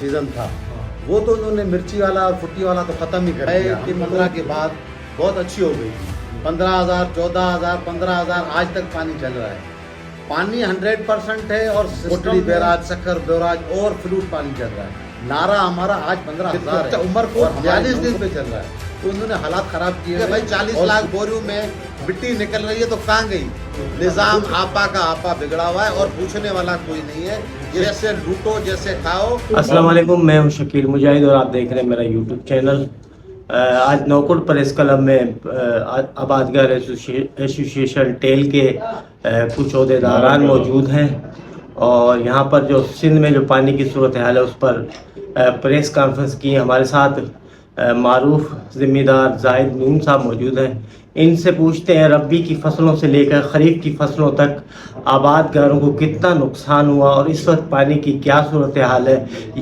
Season था वो तो उन्होंने मिर्ची वाला और फुट्टी वाला तो खत्म ही कर दिया कि 15 के बाद बहुत अच्छी हो गई थी। 15,000 14,000 15,000 आज तक पानी चल रहा है। पानी 100% है और कोटड़ी बैराज सक्खर बैराज और फ्लूट पानी चल रहा है। नारा हमारा आज 15,000 है, उम्र को 42 दिन पे चल रहा है। तो उन्होंने हालात खराब किए भाई। 40 लाख बोरियों में मिट्टी निकल रही है तो कहाँ गई? निजाम आपा का आपा बिगड़ा हुआ है और पूछने वाला कोई नहीं है। जैसे लूटो जैसे खाओ। अस्सलाम वालेकुम, मैं हूं शकील मुजाहिद और आप देख रहे हैं मेरा यूट्यूब चैनल। आज नौकुट प्रेस क्लब में आबादगार एसोसिएशन टेल के कुछ अहदेदारान मौजूद हैं और यहाँ पर जो सिंध में जो पानी की सूरत हाल है उस पर प्रेस कॉन्फ्रेंस की। हमारे साथ मारूफ ज़िम्मेदार जाहिद नून साहब मौजूद हैं। इनसे पूछते हैं रबी की फसलों से लेकर ख़रीफ की फसलों तक आबादगारों को कितना नुकसान हुआ और इस वक्त पानी की क्या सूरत हाल है।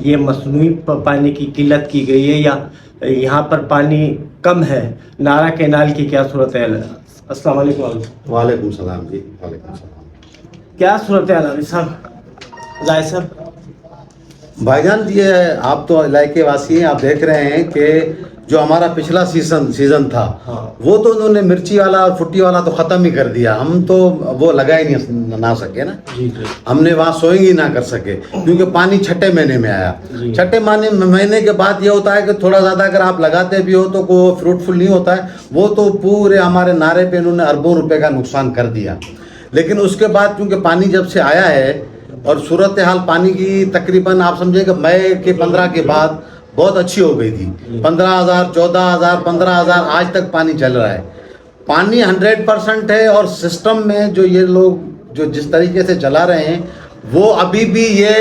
ये मसनूई पानी की किल्लत की गई है या यहाँ पर पानी कम है। नारा कैनाल की क्या सूरत हाल है। अस्सलाम वालेकुम। वालेकुम सलाम जी। वालेकुम सलाम। क्या सूरत हाल है साहब? जाहिद साहब। भाईजान जी आप तो इलाके वासी हैं, आप देख रहे हैं कि जो हमारा पिछला सीजन था वो तो उन्होंने मिर्ची वाला और फुट्टी वाला तो ख़त्म ही कर दिया। हम तो वो लगा ही नहीं ना सके ना। हमने वहाँ सोइंग ही ना कर सके क्योंकि पानी छठे महीने में आया। छठे महीने के बाद ये होता है कि थोड़ा ज़्यादा अगर आप लगाते भी हो तो वो फ्रूटफुल नहीं होता है। वो तो पूरे हमारे नारे पे इन्होंने अरबों रुपए का नुकसान कर दिया। लेकिन उसके बाद क्योंकि पानी जब से आया है और सूरत हाल पानी की तकरीबन आप समझे कि मई के 15 के बाद बहुत अच्छी हो गई थी। 15,000 14,000 15,000 आज तक पानी चल रहा है। पानी 100% है और सिस्टम में जो ये लोग जो जिस तरीके से चला रहे हैं वो अभी भी ये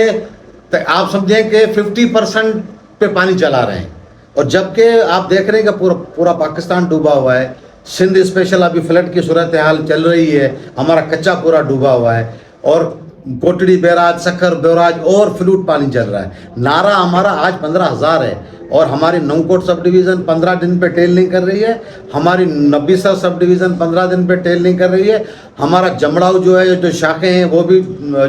आप समझें कि 50% पे पानी चला रहे हैं। और जबकि आप देख रहे हैं कि पूरा पाकिस्तान डूबा हुआ है। सिंध स्पेशल अभी फ्लड की सूरत हाल चल रही है। हमारा कच्चा पूरा डूबा हुआ है और कोटड़ी बैराज सक्खर बैराज और फ्लूट पानी चल रहा है। नारा हमारा आज 15,000 है और हमारी नौकोट सब डिवीज़न 15 दिन पे टेल नहीं कर रही है। हमारी नबीसा सब डिवीज़न 15 दिन पे टेल नहीं कर रही है। हमारा जमड़ाऊ जो है जो शाखें हैं वो भी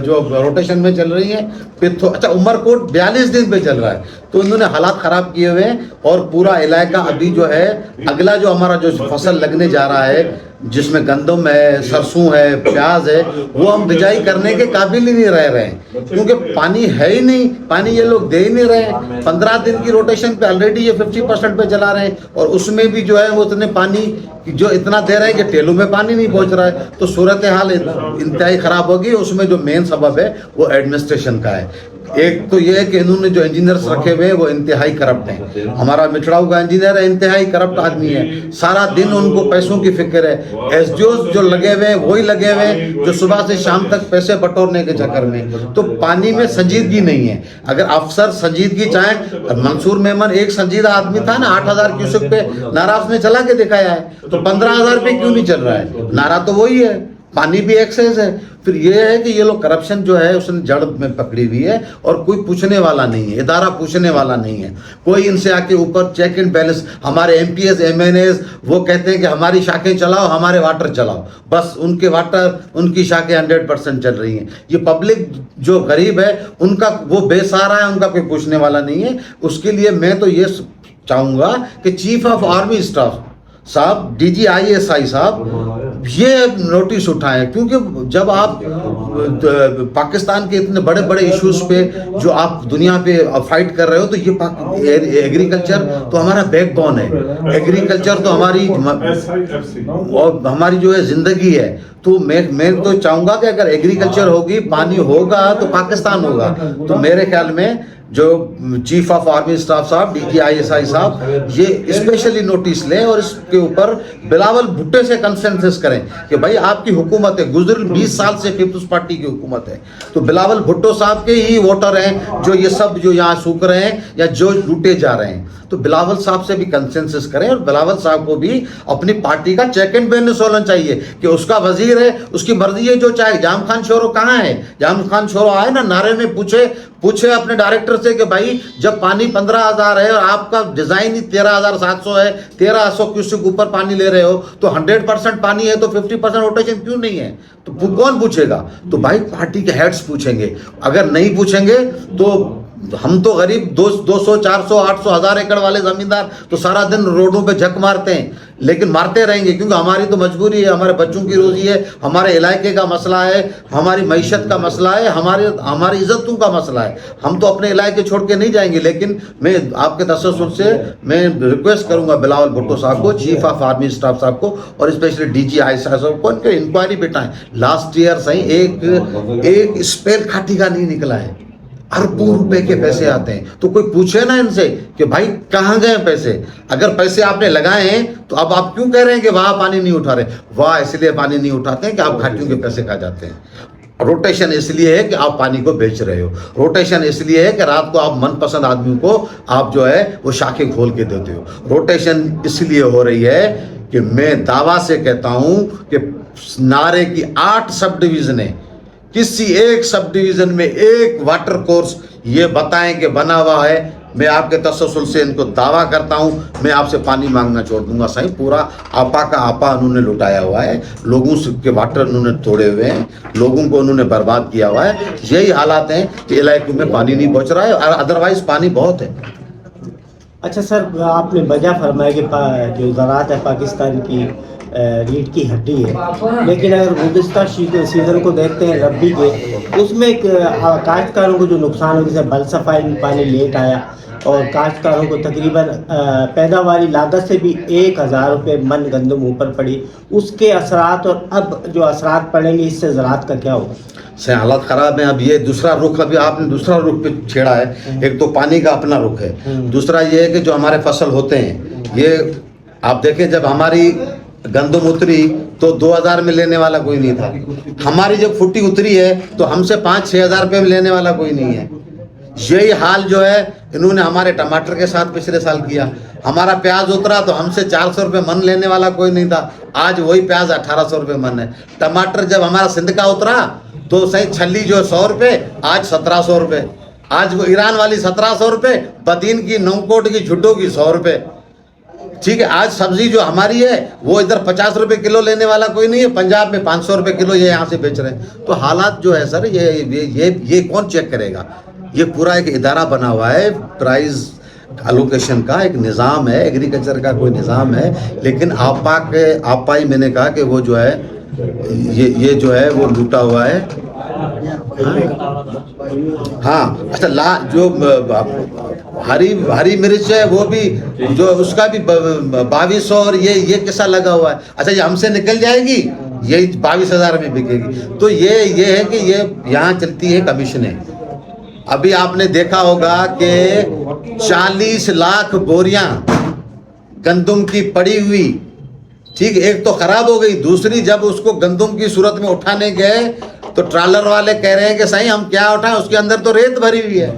जो रोटेशन में चल रही हैं। अच्छा उमरकोट 42 दिन पे चल रहा है। तो उन्होंने हालात ख़राब किए हुए हैं और पूरा इलाका अभी जो है अगला जो हमारा जो फसल लगने जा रहा है जिसमें गंदम है सरसों है प्याज है वो हम बिजाई करने के काबिल ही नहीं रह रहे हैं क्योंकि पानी है ही नहीं। पानी ये लोग दे ही नहीं रहे हैं। 15 दिन की रोटेशन पे ऑलरेडी ये 50% पे चला रहे हैं और उसमें भी जो है वो उतने पानी जो इतना दे रहे हैं कि टेलों में पानी नहीं पहुंच रहा है। तो सूरत हाल इंतहाई ख़राब होगी। उसमें जो मेन सबब है वो एडमिनिस्ट्रेशन का है। एक तो ये है कि इन्होंने जो इंजीनियर्स रखे हुए हैं वो इंतहाई करप्ट हैं। हमारा मिठड़ाऊ का इंजीनियर है इंतहाई करप्ट आदमी है। सारा दिन उनको पैसों की फिक्र है। एसडीओ जो लगे हुए हैं वही लगे हुए हैं जो सुबह से शाम तक पैसे बटोरने के चक्कर में। तो पानी में संजीदगी नहीं है। अगर अफसर संजीदगी चाहें, मंसूर मेमन एक संजीदा आदमी था ना 8,000 क्यूसेक पे नारा उसने चला के दिखाया है। तो 15,000 पे क्यों नहीं चल रहा है? नारा तो वही है, पानी भी एक्सेस है। फिर ये है कि ये लोग करप्शन जो है उसने जड़ में पकड़ी हुई है और कोई पूछने वाला नहीं है। इदारा पूछने वाला नहीं है। कोई इनसे आके ऊपर चेक एंड बैलेंस हमारे एमपीएस एमएनएस वो कहते हैं कि हमारी शाखें चलाओ हमारे वाटर चलाओ। बस उनके वाटर उनकी शाखें 100% चल रही हैं। ये पब्लिक जो गरीब है उनका वो बेसहारा है, उनका कोई पूछने वाला नहीं है। उसके लिए मैं तो ये चाहूँगा कि चीफ ऑफ आर्मी स्टाफ साहब DGISI साहब ये नोटिस उठाएं क्योंकि जब आप पाकिस्तान के इतने बड़े बड़े इश्यूज पे जो आप दुनिया पे फाइट कर रहे हो तो ये एग्रीकल्चर तो हमारा बैकबोन है। एग्रीकल्चर तो हमारी जो है जिंदगी है। तो मैं तो चाहूँगा कि अगर एग्रीकल्चर होगी पानी होगा तो पाकिस्तान होगा। तो मेरे ख्याल में जो चीफ ऑफ आर्मी स्टाफ साहब DGISI साहब ये स्पेशली नोटिस लें और इसके ऊपर बिलावल भुट्टो से कंसेंसस करें कि भाई आपकी हुकूमत है। गुजर 20 साल से पीपल्स पार्टी की हुकूमत है। तो बिलावल भुट्टो साहब के ही वोटर हैं जो ये सब जो यहाँ सूख रहे हैं या जो लूटे जा रहे हैं। तो बिलावल साहब से भी कंसेंसस करें और बिलावल साहब को भी अपनी पार्टी का चेक एंड बैलेंस होना चाहिए कि उसका वजीर है उसकी मर्जी है जो चाहे। जाम खान शोरो कहाँ है? जाम खान शोरो आए ना नारे में पूछे अपने डायरेक्टर से कि भाई जब पानी 15,000 है और आपका डिजाइन ही 13,700 है 1,300 क्यूसेक ऊपर पानी ले रहे हो तो 100% पानी है तो 50% रोटेशन क्यों नहीं है? तो कौन पूछेगा? तो भाई पार्टी के हेड्स पूछेंगे। अगर नहीं पूछेंगे तो हम तो गरीब 200 400 800 1000 एकड़ वाले जमींदार तो सारा दिन रोडों पे झक मारते हैं, लेकिन मारते रहेंगे क्योंकि हमारी तो मजबूरी है, हमारे बच्चों की रोजी है, हमारे इलाके का मसला है, हमारी मईशत का मसला है, हमारी इज्जतों का मसला है। हम तो अपने इलाके छोड़ के नहीं जाएंगे। लेकिन मैं आपके तसल्सल से मैं रिक्वेस्ट करूंगा बिलावल भुट्टो साहब को, चीफ ऑफ आर्मी स्टाफ साहब को और स्पेशली डीजी आईएसआई साहब को, इनके इंक्वायरी बिठाएं। लास्ट ईयर सही एक स्पेल खाटी का नहीं निकला है, अरबों रुपए के पैसे आते हैं। तो कोई पूछे ना इनसे कि भाई कहाँ गए पैसे? अगर पैसे आपने लगाए हैं तो अब आप क्यों कह रहे हैं कि वहां पानी नहीं उठा रहे? वहां इसलिए पानी नहीं उठाते हैं कि आप घाटियों के पैसे खा जाते हैं। रोटेशन इसलिए है कि आप पानी को बेच रहे हो। रोटेशन इसलिए है कि रात को आप मनपसंद आदमी को आप जो है वो शाखें खोल के देते हो। रोटेशन इसलिए हो रही है कि मैं दावा से कहता हूं कि नारे की 8 सब डिवीजनें, किसी एक सब डिवीजन में एक वाटर कोर्स ये बताएं कि बना हुआ है, मैं आपके तसल्सल से इनको दावा करता हूं, मैं आपसे पानी मांगना छोड़ दूंगा। सही पूरा आपा का आपा उन्होंने लुटाया हुआ है, लोगों के वाटर उन्होंने तोड़े हुए हैं, लोगों को उन्होंने बर्बाद किया हुआ है। यही हालात हैं कि इलाकों में पानी नहीं पहुंच रहा है और अदरवाइज पानी बहुत है। अच्छा सर, आपने वजह फरमाया कि जो ज़राअत है पाकिस्तान की रीढ़ की हड्डी है, लेकिन अगर गुज़िश्ता सीज़न को देखते हैं रबी के, उसमें काश्तकारों को जो नुकसान हो, जैसे बल सफाई में पानी लेट आया और काश्तकारों को तकरीबन पैदावारी लागत से भी 1000 रुपये मन गंदम ऊपर पड़ी, उसके असरात और अब जो असरात पड़ेंगे इससे ज़राअत का क्या होगा? से हालात ख़राब हैं। अब ये दूसरा रुख, अभी आपने दूसरा रुख पे छेड़ा है। एक तो पानी का अपना रुख है, दूसरा ये है कि जो हमारे फसल होते हैं, ये आप देखें जब हमारी गंदम उतरी तो 2000 में लेने वाला कोई नहीं था। हमारी जब फुटी उतरी है तो हमसे 5-6 हज़ार रुपये में लेने वाला कोई नहीं है। यही हाल जो है इन्होंने हमारे टमाटर के साथ पिछले साल किया। हमारा प्याज उतरा तो हमसे 400 रुपये मन लेने वाला कोई नहीं था, आज वही प्याज 1800 रुपये मन है। टमाटर जब हमारा सिंध का उतरा तो सही छल्ली जो 100 रुपये, आज 1700 रुपये। आज वो ईरान वाली 1700 रुपये, बदीन की नौकोट की झुड्डों की 100 रुपये। ठीक है, आज सब्जी जो हमारी है वो इधर 50 रुपये किलो लेने वाला कोई नहीं है, पंजाब में 500 रुपये किलो ये यहाँ से बेच रहे हैं। तो हालात जो है सर, ये कौन चेक करेगा? ये पूरा एक इदारा बना हुआ है, प्राइस एलोकेशन का एक निज़ाम है, एग्रीकल्चर का कोई निज़ाम है। लेकिन आपा ही मैंने कहा कि वो जो है ये जो है वो लूटा हुआ है। हाँ अच्छा, जो हरी मिर्च है वो भी जो उसका भी 2200 और ये किस्सा लगा हुआ है। अच्छा, ये हमसे निकल जाएगी, ये 22,000 में बिकेगी। तो ये है कि ये यहाँ चलती है कमीशनें। अभी आपने देखा होगा कि 40 लाख बोरियां गंदम की पड़ी हुई, ठीक, एक तो खराब हो गई, दूसरी जब उसको गंदम की सूरत में उठाने गए तो ट्रालर वाले कह रहे हैं कि सही हम क्या उठाएं, उसके अंदर तो रेत भरी हुई है।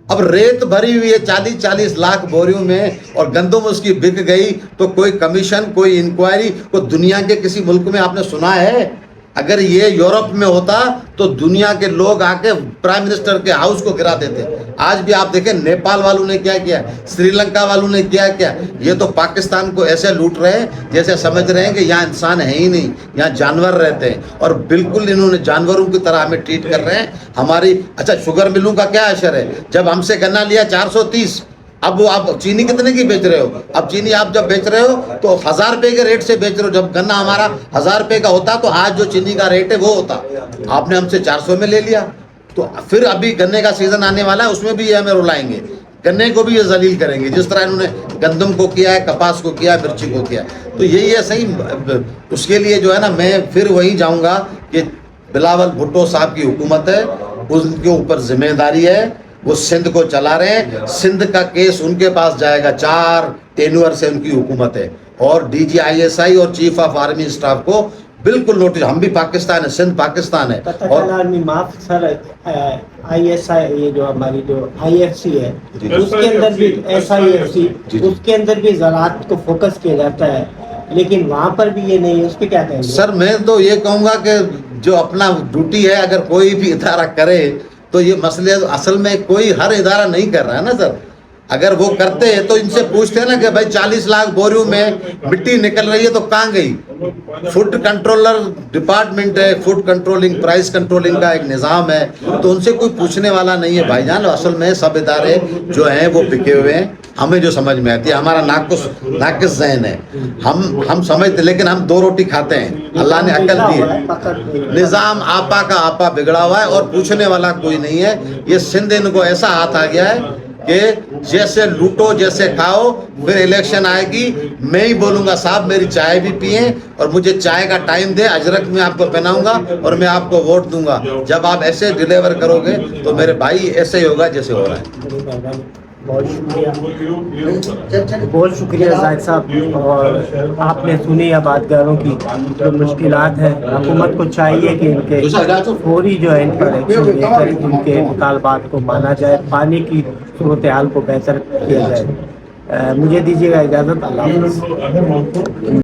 अब रेत भरी हुई है 40 लाख बोरियों में और गंदम उसकी बिक गई, तो कोई कमीशन, कोई इंक्वायरी, कोई दुनिया के किसी मुल्क में आपने सुना है? अगर ये यूरोप में होता तो दुनिया के लोग आके प्राइम मिनिस्टर के हाउस को गिरा देते। आज भी आप देखें नेपाल वालों ने क्या किया, श्रीलंका वालों ने क्या किया। ये तो पाकिस्तान को ऐसे लूट रहे हैं जैसे समझ रहे हैं कि यहाँ इंसान है ही नहीं, यहाँ जानवर रहते हैं, और बिल्कुल इन्होंने जानवरों की तरह हमें ट्रीट कर रहे हैं। हमारी अच्छा, शुगर मिलों का क्या असर है? जब हमसे गन्ना लिया 430, अब वो आप चीनी कितने की बेच रहे हो? अब चीनी आप जब बेच रहे हो तो 1000 रुपये के रेट से बेच रहे हो। जब गन्ना हमारा 1000 रुपये का होता तो आज जो चीनी का रेट है वो होता, आपने हमसे 400 में ले लिया। तो फिर अभी गन्ने का सीजन आने वाला है, उसमें भी ये हमें रुलाएंगे, गन्ने को भी ये जलील करेंगे, जिस तरह इन्होंने गंदम को किया है, कपास को किया, मिर्ची को किया। तो यही है सही। उसके लिए जो है ना, मैं फिर वहीं जाऊँगा कि बिलावल भुट्टो साहब की हुकूमत है, उनके ऊपर जिम्मेदारी है, वो सिंध को चला रहे हैं। सिंध का केस उनके पास जाएगा, 4 टेन्यूअर से उनकी हुकूमत है। और DGISI और चीफ ऑफ आर्मी स्टाफ को बिल्कुल नोटिस, हम भी पाकिस्तान है, सिंध पाकिस्तान है। और आर्मी माफ सर, ISI ये जो हमारी जो IFC है उसके अंदर भी SIFC, उसके अंदर भी ज़राअत को फोकस किया जाता है, लेकिन वहाँ पर भी ये नहीं है, उस पर क्या कहेंगे? सर मैं तो ये कहूँगा कि जो अपना ड्यूटी है, अगर कोई भी इदारा करे तो ये मसले असल में कोई हर इदारा नहीं कर रहा है ना सर। अगर वो करते हैं तो इनसे पूछते हैं ना कि भाई 40 लाख बोरियों में मिट्टी निकल रही है तो कहाँ गई। फूड कंट्रोलर डिपार्टमेंट है, फूड कंट्रोलिंग प्राइस कंट्रोलिंग का एक निज़ाम है, तो उनसे कोई पूछने वाला नहीं है भाईजान। असल में सब इदारे जो हैं वो बिके हुए हैं। हमें जो समझ में आती है, हमारा नाकिस ज़हन है, हम समझते, लेकिन हम 2 रोटी खाते हैं। अल्लाह ने अकल दी है, निज़ाम आपा का आपा बिगड़ा हुआ है और पूछने वाला कोई नहीं है। ये सिंध इनको ऐसा हाथ आ गया है कि जैसे लूटो जैसे खाओ, फिर इलेक्शन आएगी मैं ही बोलूँगा साहब मेरी चाय भी पिए और मुझे चाय का टाइम दे, अजरक में आपको पहनाऊंगा और मैं आपको वोट दूंगा। जब आप ऐसे डिलीवर करोगे तो मेरे भाई ऐसे ही होगा जैसे हो रहा है। बहुत शुक्रिया जाहिद साहब। और आपने सुनी आबादगारों की जो मुश्किलात हैं, हुकूमत को चाहिए कि इनके फौरी जो है इन पर एक्शन लेकर इनके मुतालबात को माना जाए, पानी की सूरत हाल को बेहतर किया जाए। मुझे दीजिएगा इजाज़त। अल्लाह हाफ़िज़।